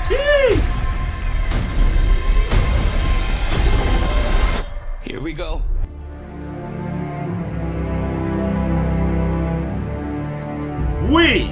Jeez! Here we go. We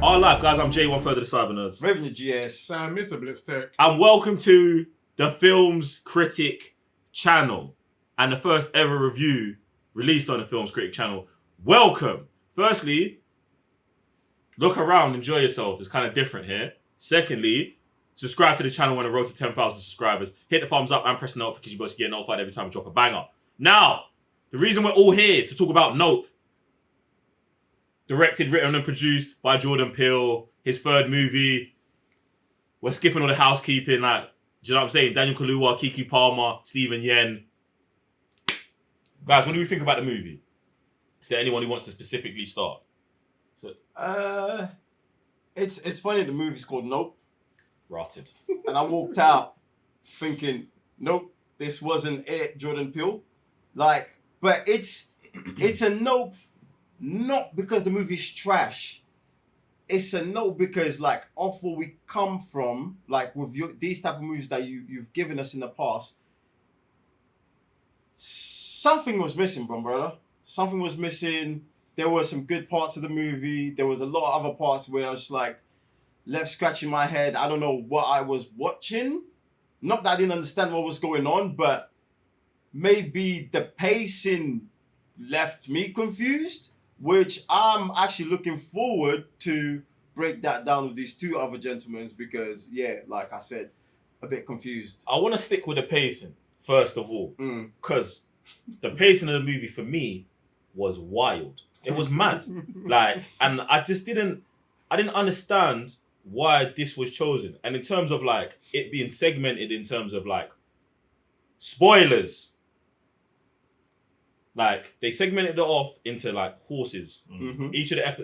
are live, guys. I'm Jay, one third of the Cyber Nerds. Raven the GS. Sam, Mr. Blitztech. And welcome to the Films Critic channel and the first ever review released on the Films Critic channel. Welcome. Firstly, look around, enjoy yourself. It's kind of different here. Secondly, subscribe to the channel when I road to 10,000 subscribers. Hit the thumbs up and press the notification button to get notified every time we drop a banger. Now, the reason we're all here to talk about Nope. Directed, written and produced by Jordan Peele. His third movie. We're skipping all the housekeeping. Like, do you know what I'm saying? Daniel Kaluuya, Keke Palmer, Steven Yeun. Guys, what do we think about the movie? Is there anyone who wants to specifically start? It's funny. The movie's called Nope, Rotted. and I walked out thinking, nope, this wasn't it, Jordan Peele. Like, but it's a nope, not because the movie's trash. It's a nope because, like, off where we come from, like with these type of movies that you've given us in the past, something was missing, brother. Something was missing. There were some good parts of the movie. There was a lot of other parts where I was like, left scratching my head. I don't know what I was watching. Not that I didn't understand what was going on, but maybe the pacing left me confused, which I'm actually looking forward to break that down with these two other gentlemen because, yeah, like I said, a bit confused. I want to stick with the pacing, first of all, because the pacing of the movie for me was wild. It was mad. Like, and I didn't understand why this was chosen. And in terms of like it being segmented in terms of like spoilers, like they segmented it off into like horses. Mm-hmm.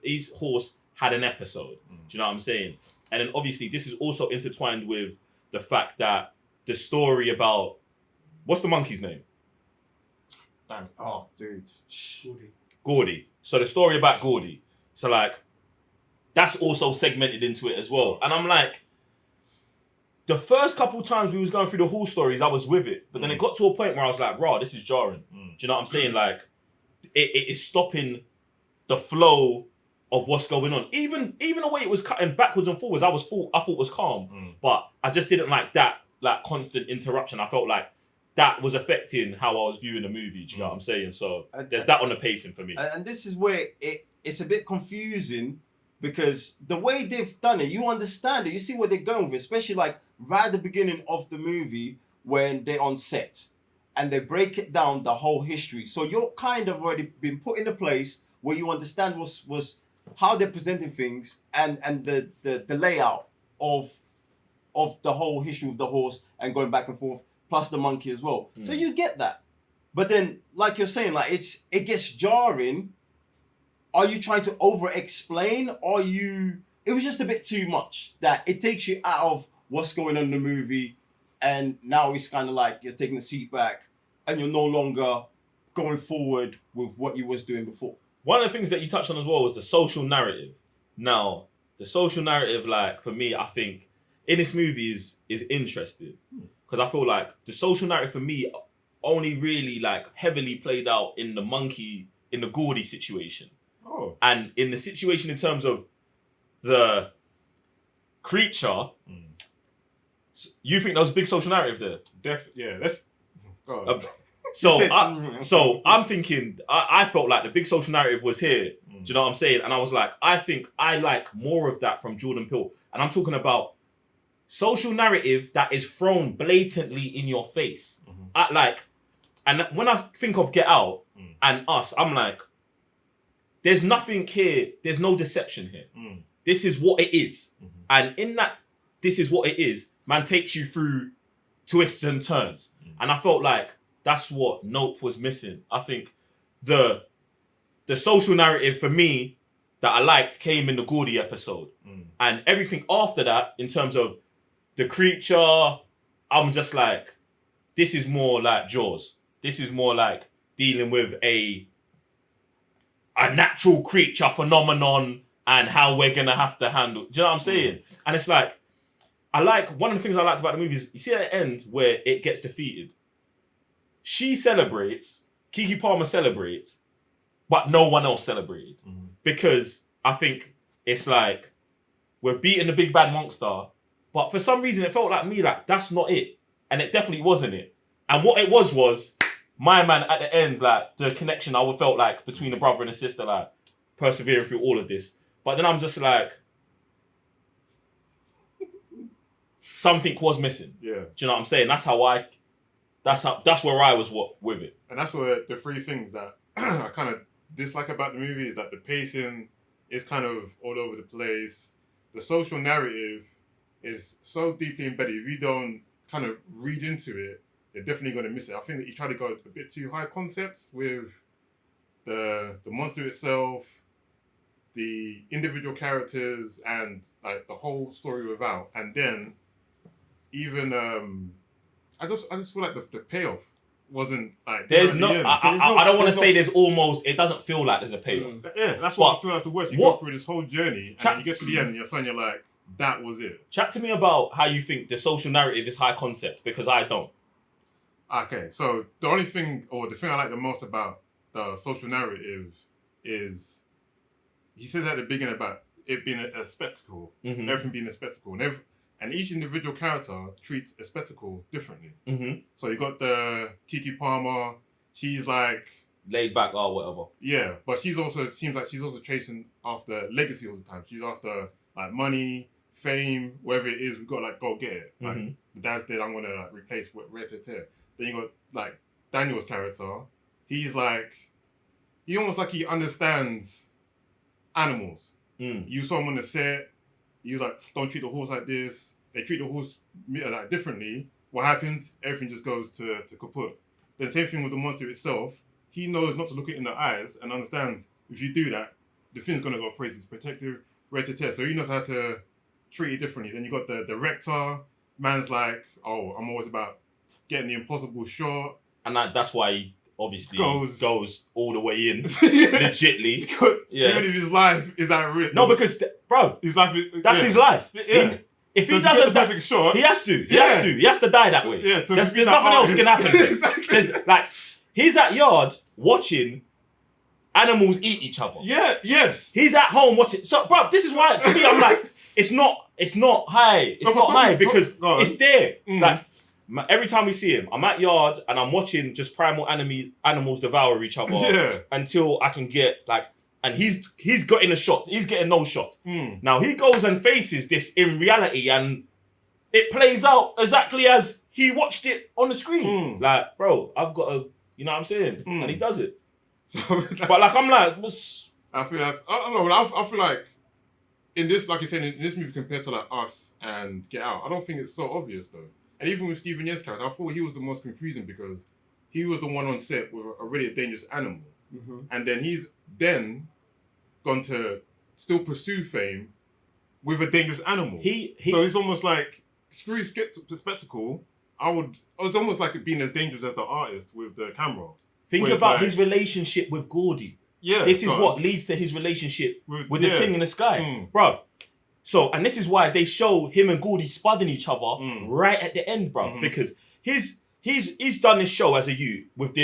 Each horse had an episode. Do you know what I'm saying? And then obviously this is also intertwined with the fact that the story about what's the monkey's name? Damn. Oh, dude. Gordy. So the story about Gordy. So like that's also segmented into it as well. And I'm like, the first couple times we was going through the horse stories, I was with it. But then it got to a point where I was like, raw, this is jarring. Do you know what I'm saying? Like, it is stopping the flow of what's going on. Even the way it was cutting backwards and forwards, I thought was calm. But I just didn't like that like constant interruption. I felt like that was affecting how I was viewing the movie. Do you know what I'm saying? So there's that on the pacing for me. And this is where it's a bit confusing because the way they've done it, you understand it. You see where they're going with it, especially like right at the beginning of the movie when they're on set and they break it down the whole history. So you're kind of already been put in a place where you understand was how they're presenting things and the layout of the whole history of the horse and going back and forth, plus the monkey as well. So you get that. But then, like you're saying, like it gets jarring. Are you trying to over-explain? It was just a bit too much that it takes you out of what's going on in the movie, and now it's kind of like you're taking a seat back and you're no longer going forward with what you was doing before. One of the things that you touched on as well was the social narrative. Now, the social narrative, like, for me, I think, in this movie is interesting. Because I feel like the social narrative for me only really, like, heavily played out in the Gordy situation. Oh. And in the situation in terms of the creature, you think there was a big social narrative there? Yeah, let's go on. So I'm thinking, I felt like the big social narrative was here. Do you know what I'm saying? And I was like, I think I like more of that from Jordan Peele. And I'm talking about social narrative that is thrown blatantly in your face. And when I think of Get Out and Us, I'm like, there's nothing here. There's no deception here. This is what it is. And in that, this is what it is, man takes you through twists and turns. And I felt like that's what Nope was missing. I think the social narrative for me that I liked came in the Gordy episode. And everything after that, in terms of the creature, I'm just like, this is more like Jaws. This is more like dealing with a natural creature phenomenon and how we're going to have to handle. Do you know what I'm saying? And it's like, I like, one of the things I liked about the movie is, you see at the end where it gets defeated. She celebrates, Keke Palmer celebrates, but no one else celebrated. Mm-hmm. Because I think it's like, we're beating the big bad monster, but for some reason it felt like me, like, that's not it. And it definitely wasn't it. And what it was my man at the end, like, the connection I felt like between the brother and the sister, like, persevering through all of this. But then I'm just like, something was missing. Yeah. Do you know what I'm saying? That's where I was with it. And that's where the three things that I kind of dislike about the movie is that the pacing is kind of all over the place. The social narrative is so deeply embedded. If you don't kind of read into it, you're definitely going to miss it. I think that you try to go a bit too high concept with the monster itself, the individual characters, and like the whole story without. And then even I just feel like the payoff wasn't like there's no. I don't want to say there's almost. It doesn't feel like there's a payoff. Yeah, that's what I feel like the worst. You go through this whole journey, and then you get to the end, and you're like, that was it. Chat to me about how you think the social narrative is high concept, because I don't. Okay, so the only thing, or the thing I like the most about the social narrative is, he says at the beginning about it being a spectacle, everything being a spectacle, and each individual character treats a spectacle differently. Mm-hmm. So you got the Keke Palmer, she's like laid back or whatever. Yeah, but seems like she's also chasing after legacy all the time. She's after like money, fame, whatever it is. We got like go get it. Like the dad's dead, I'm gonna like replace what Reteter. Then you got like Daniel's character. He's like, he almost like he understands animals. You saw him on the set. He was like, don't treat the horse like this. They treat the horse like differently. What happens? Everything just goes to kaput. Then same thing with the monster itself. He knows not to look it in the eyes and understands if you do that, the thing's gonna go crazy. It's protective, ready-to-tear. So he knows how to treat it differently. Then you got the director. Man's like, oh, I'm always about getting the impossible shot. And that's why he obviously goes all the way in, yeah. legitly. Yeah. Even if his life is that real. No, because, bro, his life that's his life. Yeah. If so he doesn't, the perfect shot, he has to. He has to die that way. Yeah, so there's nothing else can happen. Exactly. There's, like, he's at yard watching animals eat each other. Yeah, yes. He's at home watching. So, bro, this is why, to me, I'm like, it's not high. It's not high because it's there. Like, every time we see him, I'm at yard and I'm watching just primal animals devour each other until I can get, like, and he's getting a shot. He's getting no shots. Now, he goes and faces this in reality and it plays out exactly as he watched it on the screen. Like, bro, I've got a, you know what I'm saying? And he does it. So, but, like, I'm like, I feel that's, I don't know, I feel like in this, like you said, in this movie compared to, like, Us and Get Out, I don't think it's so obvious, though. And even with Steven Yeun's character, I thought he was the most confusing because he was the one on set with a really dangerous animal. And then he's gone to still pursue fame with a dangerous animal. So it's almost like, screw spectacle, it's almost like it being as dangerous as the artist with the camera. Think about his relationship with Gordy. Yeah. This is what leads to his relationship with the thing in the sky. Bruv. So, and this is why they show him and Gordy spudding each other right at the end, bruv. Because he's done this show as a youth with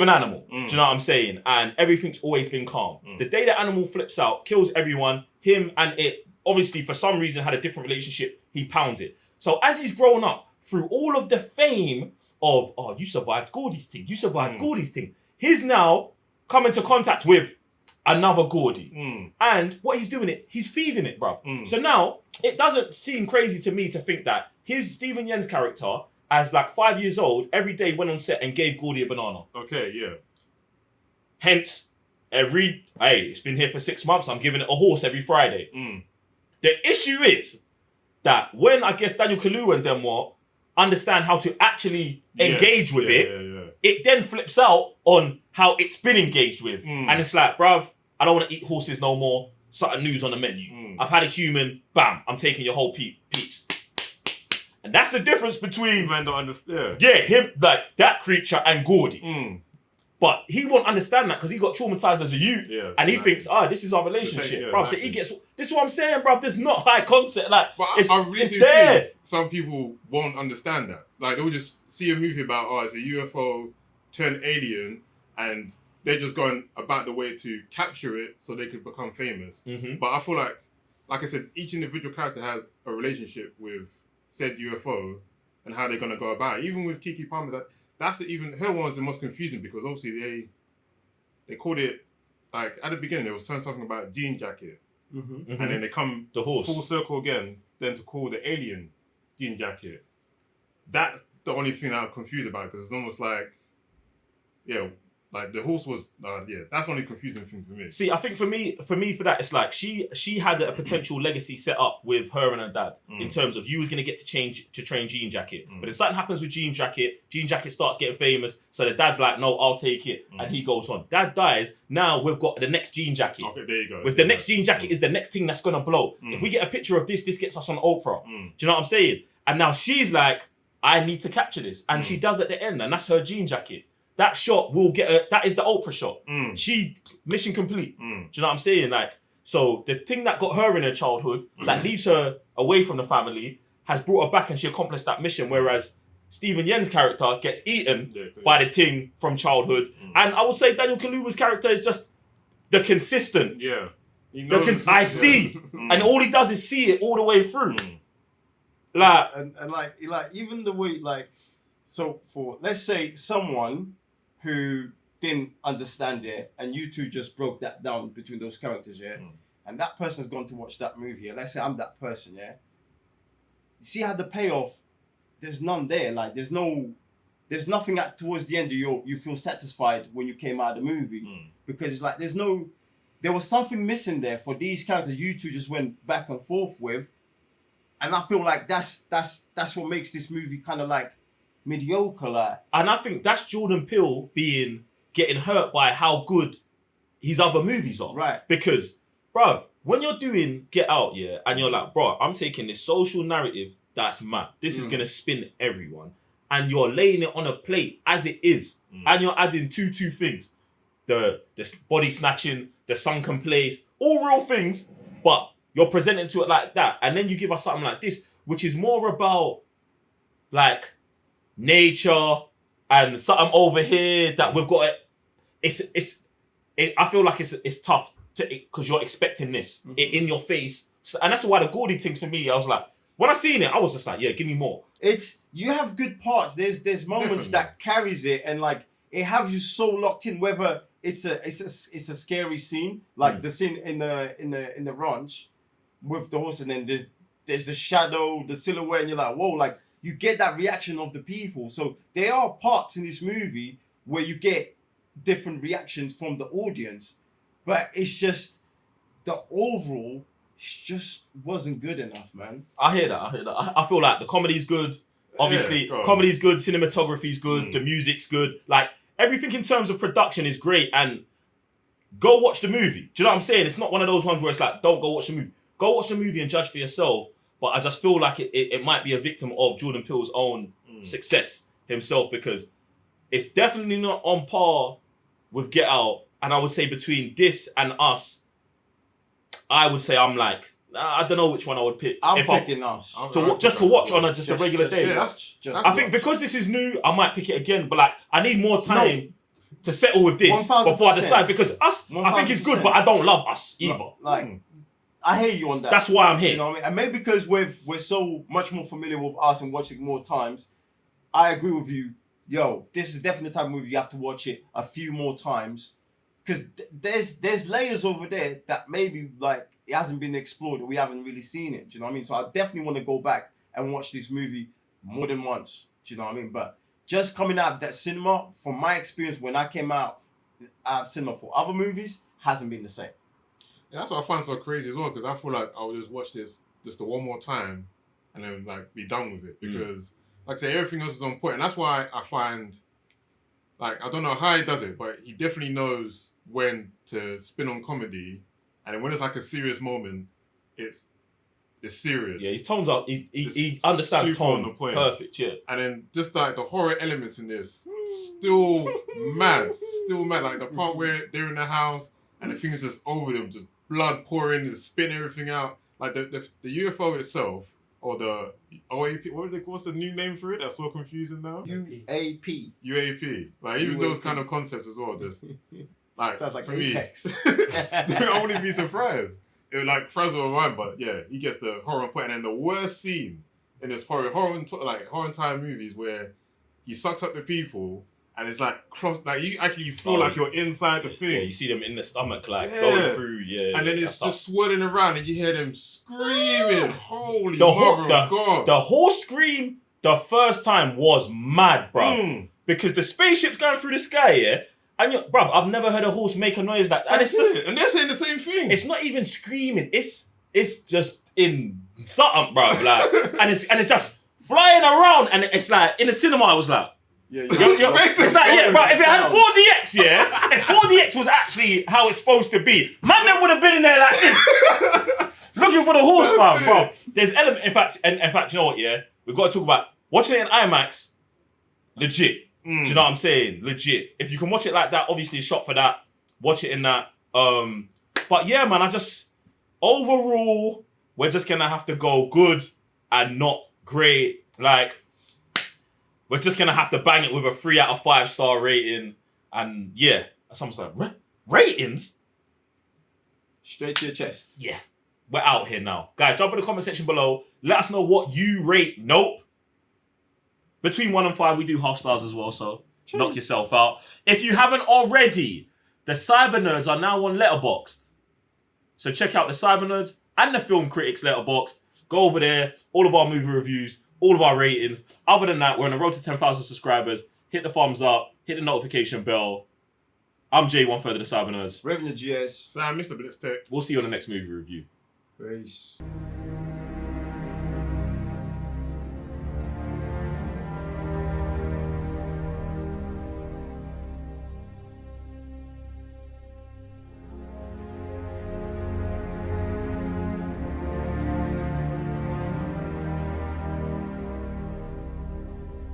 an animal. Do you know what I'm saying? And everything's always been calm. The day the animal flips out, kills everyone, him and it obviously for some reason had a different relationship, he pounds it. So as he's grown up, through all of the fame of, oh, you survived Gordy's thing, you survived Gordy's thing, he's now come into contact with another Gordy. And what he's doing he's feeding it, bruv. So now, it doesn't seem crazy to me to think that his Steven Yeun's character, as like 5 years old, every day went on set and gave Gordy a banana. Okay, yeah. Hence, it's been here for 6 months, I'm giving it a horse every Friday. The issue is that when I guess Daniel Kaluuya and them understand how to actually engage with it then flips out on how it's been engaged with. And it's like, bruv, I don't want to eat horses no more. Something new's on the menu. I've had a human, bam, I'm taking your whole peeps. And that's the difference between... Man don't understand. Yeah, him, like, that creature and Gordy. But he won't understand that because he got traumatized as a youth, and he thinks, this is our relationship, bro. So he gets. This is what I'm saying, bro. There's not high concept, like but it's, I really it's do there. think some people won't understand that. Like they'll just see a movie about it's a UFO turned alien, and they're just going about the way to capture it so they could become famous. Mm-hmm. But I feel like I said, each individual character has a relationship with said UFO and how they're gonna go about it. Even with Keke Palmer, that's even her one's the most confusing because obviously they called it like at the beginning there was something about jean jacket, and then they come the horse full circle again, then to call the alien jean jacket. That's the only thing that I'm confused about because it's almost like like the horse was that's the only confusing thing for me. See, I think for that it's like she had a potential legacy set up with her and her dad in terms of you was gonna get to train Jean Jacket, but then something happens with Jean Jacket starts getting famous, so the dad's like, no, I'll take it, and he goes on. Dad dies. Now we've got the next Jean Jacket. Okay, there you go. With the next Jean Jacket is the next thing that's gonna blow. If we get a picture of this gets us on Oprah. Do you know what I'm saying? And now she's like, I need to capture this, and she does at the end, and that's her Jean Jacket. That shot will get her. That is the Oprah shot. She mission complete. Do you know what I'm saying? Like, so the thing that got her in her childhood, that leaves her away from the family, has brought her back, and she accomplished that mission. Whereas Steven Yeun's character gets eaten by the thing from childhood, and I would say Daniel Kaluuya's character is just the consistent. Yeah, I see, and all he does is see it all the way through. Like and like even the way so for let's say someone who didn't understand it, and you two just broke that down between those characters, and that person's gone to watch that movie. Let's say I'm that person, You see how the payoff, there's none there. Like there's nothing towards the end. You feel satisfied when you came out of the movie because it's like there was something missing there for these characters. You two just went back and forth with, and I feel like that's what makes this movie kind of like mediocre, like. And I think that's Jordan Peele getting hurt by how good his other movies are. Right. Because, bruv, when you're doing Get Out, and you're like, bro, I'm taking this social narrative that's mad. This is going to spin everyone. And you're laying it on a plate as it is. And you're adding two things. The body snatching, the sunken place, all real things, but you're presenting to it like that. And then you give us something like this, which is more about, like, nature and something over here that we've got. I feel like it's tough because you're expecting this in your face, and that's why the Gordy things for me. I was like, when I seen it, I was just like, give me more. You have good parts. There's moments that carries it, and like it has you so locked in. Whether it's a scary scene, like the scene in the ranch with the horse, and then there's the shadow, the silhouette, and you're like, whoa, like. You get that reaction of the people. So there are parts in this movie where you get different reactions from the audience. But it's just, the overall just wasn't good enough, man. I hear that. I feel like the comedy's good. Obviously, comedy's good. Cinematography's good. The music's good. Like, everything in terms of production is great. And go watch the movie. Do you know what I'm saying? It's not one of those ones where it's like, don't go watch the movie. Go watch the movie and judge for yourself. But I just feel like it might be a victim of Jordan Peele's own success himself, because it's definitely not on par with Get Out. And I would say between this and Us, I would say I'm like, I don't know which one I would pick. I'm picking Us. To watch on a regular day. I think because this is new, I might pick it again. But like, I need more time to settle with this 1000%. before I decide. Because Us, 1000%. I think it's good, but I don't love Us either. Like, I hear you on that. That's why I'm here. You know what I mean? And maybe because we're so much more familiar with Us and watching more times, I agree with you. This is definitely the type of movie you have to watch it a few more times, because there's layers over there that maybe like it hasn't been explored or we haven't really seen it. Do you know what I mean? So I definitely want to go back and watch this movie more than once. Do you know what I mean? But just coming out of that cinema, from my experience when I came out of cinema for other movies, hasn't been the same. Yeah, that's what I find so crazy as well, because I feel like I would just watch this just the one more time and then like be done with it, because like I say, everything else is on point. And that's why I find, like, I don't know how he does it, but he definitely knows when to spin on comedy, and then when it's like a serious moment, it's it's serious. Yeah, his tones are. He It's understands super on tone the point. perfect. Yeah. And then just like the horror elements in this, still mad. Like the part where they're in the house and the thing's just over them, just blood pouring, just spitting everything out. Like the UFO itself, or the OAP, what's the new name for it? That's so confusing now. UAP. Like even UAP. those kind of concepts as well. Just like Sounds like for Apex. me, I wouldn't be surprised. It would like frazzle my mind, but yeah, he gets the horror point. And then the worst scene in this horror entire movies where he sucks up the people and it's like cross, like you actually feel like you're inside the thing. Yeah, you see them in the stomach, like going through. Yeah. And then it's just swirling around and you hear them screaming. Holy the mother of God. The horse scream the first time was mad, bro. Because the spaceship's going through the sky, yeah. And bruv, I've never heard a horse make a noise like that. And it's just, and they're saying the same thing. It's not even screaming. It's just in something, bruv. Like, and it's just flying around. And it's like in the cinema, I was like, Yeah, it's like, yeah, bro. If it had 4DX, yeah, if 4DX was actually how it's supposed to be, man, then would have been in there like this, looking for the horse, bro. There's element. In fact, you know what? Yeah, we've got to talk about watching it in IMAX. Legit. Do you know what I'm saying? Legit. If you can watch it like that, obviously shot for that. Watch it in that. But yeah, man, overall, we're just gonna have to go good and not great. Like, we're just gonna have to bang it with a 3 out of 5 star rating. And yeah, someone's like, ratings? Straight to your chest. Yeah, we're out here now. Guys, jump in the comment section below. Let us know what you rate Nope. Between 1 and 5, we do half stars as well, so knock yourself out. If you haven't already, the Cyber Nerds are now on Letterboxd. So check out the Cyber Nerds and the Film Critics Letterboxd. Go over there, all of our movie reviews, all of our ratings. Other than that, we're on the road to 10,000 subscribers. Hit the thumbs up, hit the notification bell. I'm Jay, 1/3 of the Cyber Nerds. Revenue GS. Sam, Mr. Blitztech. We'll see you on the next movie review. Peace.